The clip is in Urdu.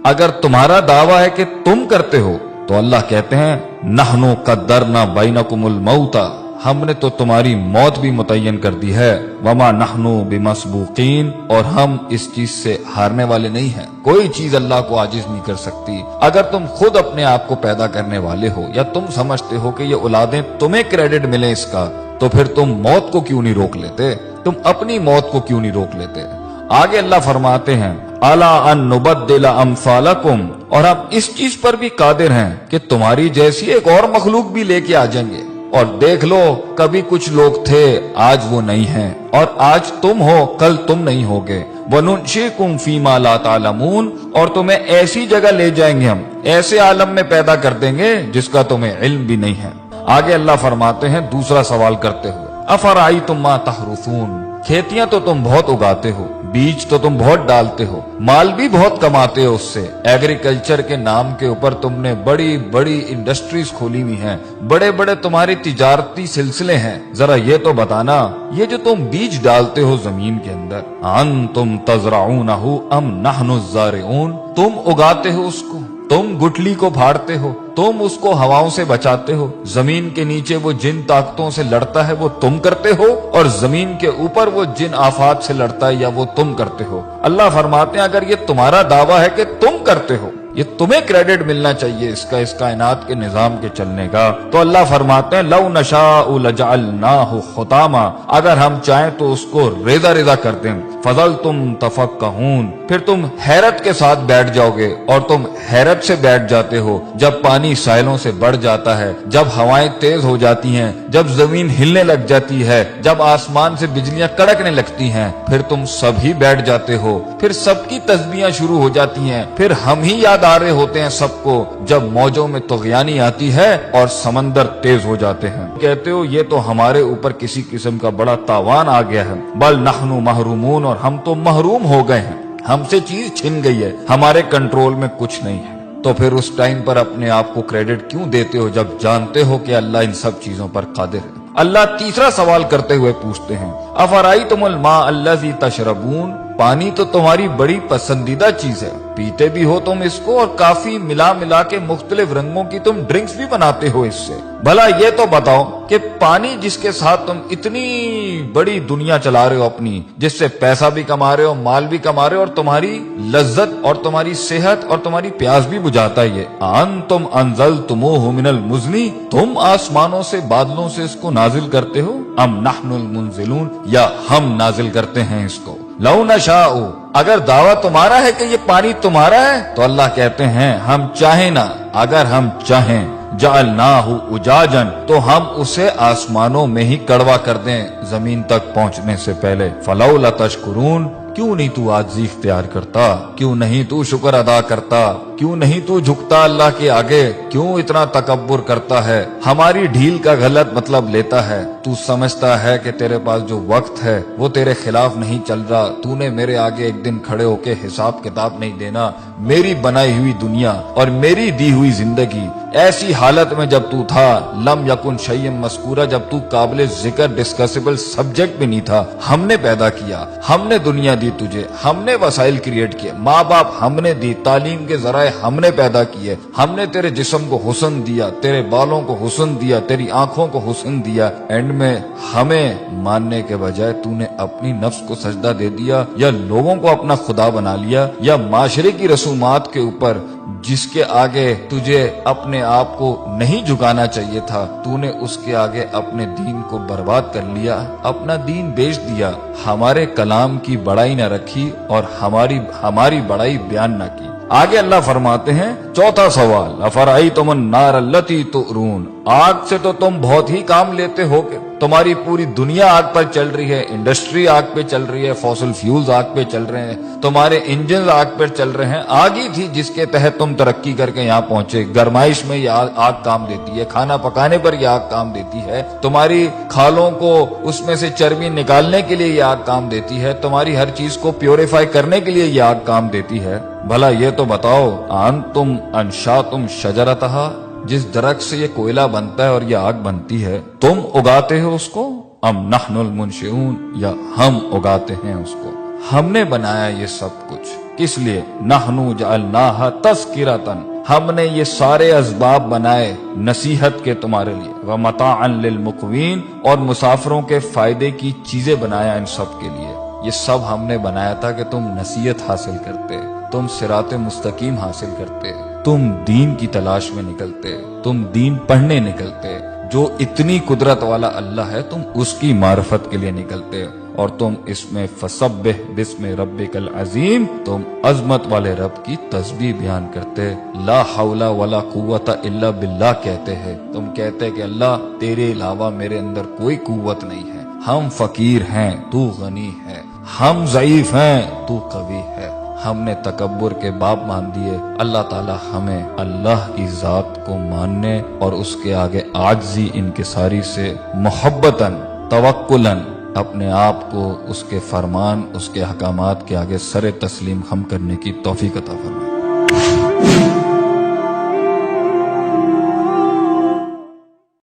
اگر تمہارا دعویٰ ہے کہ تم کرتے ہو تو اللہ کہتے ہیں نحنو قدرنا بینکم الموت، ہم نے تو تمہاری موت بھی متعین کر دی ہے، وما نحنو بمسبوقین، اور ہم اس چیز سے ہارنے والے نہیں ہیں، کوئی چیز اللہ کو عاجز نہیں کر سکتی۔ اگر تم خود اپنے آپ کو پیدا کرنے والے ہو یا تم سمجھتے ہو کہ یہ اولادیں تمہیں کریڈٹ ملے اس کا، تو پھر تم موت کو کیوں نہیں روک لیتے؟ تم اپنی موت کو کیوں نہیں روک لیتے؟ آگے اللہ فرماتے ہیں الا ان نبدل امثالکم، اور ہم اس چیز پر بھی قادر ہیں کہ تمہاری جیسی ایک اور مخلوق بھی لے کے آ جائیں گے، اور دیکھ لو کبھی کچھ لوگ تھے آج وہ نہیں ہیں، اور آج تم ہو کل تم نہیں ہوگے، وَنُنْشِئْكُمْ فِي مَا لَا تَعْلَمُونَ، اور تمہیں ایسی جگہ لے جائیں گے، ہم ایسے عالم میں پیدا کر دیں گے جس کا تمہیں علم بھی نہیں ہے۔ آگے اللہ فرماتے ہیں دوسرا سوال کرتے ہوئے افرأیتم ما تحرثون، کھیتیاں تو تم بہت اگاتے ہو، بیج تو تم بہت ڈالتے ہو، مال بھی بہت کماتے ہو اس سے، ایگریکلچر کے نام کے اوپر تم نے بڑی بڑی انڈسٹریز کھولی ہوئی ہیں، بڑے بڑے تمہارے تجارتی سلسلے ہیں، ذرا یہ تو بتانا یہ جو تم بیج ڈالتے ہو زمین کے اندر، انتم تزرعونہ ام نحن الزارعون، تم اگاتے ہو اس کو، تم گٹلی کو پھاڑتے ہو، تم اس کو ہواؤں سے بچاتے ہو، زمین کے نیچے وہ جن طاقتوں سے لڑتا ہے وہ تم کرتے ہو، اور زمین کے اوپر وہ جن آفات سے لڑتا ہے یا وہ تم کرتے ہو۔ اللہ فرماتے ہیں اگر یہ تمہارا دعویٰ ہے کہ تم کرتے ہو، یہ تمہیں کریڈٹ ملنا چاہیے اس کائنات کے نظام کے چلنے کا، تو اللہ فرماتے ہیں لو نشاء لجعلناہ حطاما، اگر ہم چاہیں تو اس کو ریزہ ریزہ کر دیں، فظلتم تفکہون، پھر تم حیرت کے ساتھ بیٹھ جاؤ گے، اور تم حیرت سے بیٹھ جاتے ہو جب پانی ساحلوں سے بڑھ جاتا ہے، جب ہوائیں تیز ہو جاتی ہیں، جب زمین ہلنے لگ جاتی ہے، جب آسمان سے بجلیاں کڑکنے لگتی ہیں، پھر تم سب ہی بیٹھ جاتے ہو، پھر سب کی تسبیحاں شروع ہو جاتی ہیں، پھر ہم ہی یاد آ رہے ہوتے ہیں سب کو جب موجوں میں طغیانی آتی ہے اور سمندر تیز ہو جاتے ہیں، کہتے ہو یہ تو ہمارے اوپر کسی قسم کا بڑا تاوان آ گیا ہے، بل نحن محرومون، اور ہم تو محروم ہو گئے ہیں، ہم سے چیز چھن گئی ہے، ہمارے کنٹرول میں کچھ نہیں ہے۔ تو پھر اس ٹائم پر اپنے آپ کو کریڈٹ کیوں دیتے ہو جب جانتے ہو کہ اللہ ان سب چیزوں پر قادر ہے؟ اللہ تیسرا سوال کرتے ہوئے پوچھتے ہیں افرأیتم الماء الذی تشربون، پانی تو تمہاری بڑی پسندیدہ چیز ہے، پیتے بھی ہو تم اس کو، اور کافی ملا ملا کے مختلف رنگوں کی تم ڈرنکس بھی بناتے ہو اس سے، بھلا یہ تو بتاؤ کہ پانی جس کے ساتھ تم اتنی بڑی دنیا چلا رہے ہو اپنی، جس سے پیسہ بھی کما رہے ہو، مال بھی کما رہے ہو، اور تمہاری لذت اور تمہاری صحت اور تمہاری پیاس بھی بجھاتا ہے، یہ انتم انزلتموہ من المزن، تم آسمانوں سے بادلوں سے اس کو نازل کرتے ہو، ام نحن المنزلون، یا ہم نازل کرتے ہیں اس کو، لو نشاء، اگر دعویٰ تمہارا ہے کہ یہ پانی تمہارا ہے تو اللہ کہتے ہیں ہم چاہیں نا، اگر ہم چاہیں جعلناہ اجاجا، تو ہم اسے آسمانوں میں ہی کڑوا کر دیں زمین تک پہنچنے سے پہلے، فلولا تشکرون، کیوں نہیں تو عاجزی اختیار کرتا، کیوں نہیں تو شکر ادا کرتا، کیوں نہیں تو جھکتا اللہ کے آگے، کیوں اتنا تکبر کرتا ہے، ہماری ڈھیل کا غلط مطلب لیتا ہے، تو سمجھتا ہے کہ تیرے پاس جو وقت ہے وہ تیرے خلاف نہیں چل رہا، تو نے میرے آگے ایک دن کھڑے ہو کے حساب کتاب نہیں دینا، میری بنائی ہوئی دنیا اور میری دی ہوئی زندگی ایسی حالت میں جب تو تھا، لم یکن شیئا مذکورا، جب تو قابل ذکر ڈسکسیبل سبجیکٹ بھی نہیں تھا، ہم نے پیدا کیا، ہم نے دنیا دی تجھے، ہم نے وسائل کریٹ کیے، ماں باپ ہم نے دی، تعلیم کے ذرائع ہم نے پیدا کیے، ہم نے تیرے جسم کو حسن دیا، تیرے بالوں کو حسن دیا، تیری آنکھوں کو حسن دیا، اینڈ میں ہمیں ماننے کے بجائے تو نے اپنی نفس کو سجدہ دے دیا، یا لوگوں کو اپنا خدا بنا لیا، یا معاشرے کی رسومات کے اوپر جس کے آگے تجھے اپنے آپ کو نہیں جھکانا چاہیے تھا، تو نے اس کے آگے اپنے دین کو برباد کر لیا، اپنا دین بیچ دیا، ہمارے کلام کی بڑائی نہ رکھی اور ہماری بڑائی بیان نہ کی۔ آگے اللہ فرماتے ہیں چوتھا سوال افرأیتم النار التی تؤرون، آگ سے تو تم بہت ہی کام لیتے ہو کہ تمہاری پوری دنیا آگ پر چل رہی ہے، انڈسٹری آگ پہ چل رہی ہے، فوسل فیولز آگ پہ چل رہے ہیں، تمہارے انجنز آگ پر چل رہے ہیں، آگ ہی تھی جس کے تحت تم ترقی کر کے یہاں پہنچے، گرمائش میں یہ آگ کام دیتی ہے، کھانا پکانے پر یہ آگ کام دیتی ہے، تمہاری کھالوں کو اس میں سے چربی نکالنے کے لیے یہ آگ کام دیتی ہے، تمہاری ہر چیز کو پیوریفائی کرنے کے لیے یہ آگ کام دیتی ہے، بھلا یہ تو بتاؤ انتم انشاتم شجرتہا، جس درخت سے یہ کوئلہ بنتا ہے اور یہ آگ بنتی ہے تم اگاتے ہو اس کو، ام نحن المنشئون، یا ہم اگاتے ہیں اس کو، ہم نے بنایا یہ سب کچھ کس لیے؟ نحنو جعلناہا تذکرۃ، ہم نے یہ سارے اسباب بنائے نصیحت کے تمہارے لیے، ومتاعا للمقوین، اور مسافروں کے فائدے کی چیزیں بنایا ان سب کے لیے۔ یہ سب ہم نے بنایا تھا کہ تم نصیحت حاصل کرتے، تم صراط مستقیم حاصل کرتے، تم دین کی تلاش میں نکلتے، تم دین پڑھنے نکلتے۔ جو اتنی قدرت والا اللہ ہے تم اس کی معرفت کے لیے نکلتے، اور تم اس میں فسبح بسم ربک العظیم، تم عظمت والے رب کی تسبیح بیان کرتے، لا حول ولا قوت الا باللہ کہتے ہیں۔ تم کہتے کہ اللہ تیرے علاوہ میرے اندر کوئی قوت نہیں ہے، ہم فقیر ہیں تو غنی ہے، ہم ضعیف ہیں تو قوی ہے۔ ہم نے تکبر کے باب مان دیے، اللہ تعالی ہمیں اللہ کی ذات کو ماننے اور اس کے آگے عاجزی انکساری سے محبتاً توکلاً اپنے آپ کو اس کے فرمان، اس کے احکامات کے آگے سر تسلیم خم کرنے کی توفیق عطا فرمائے۔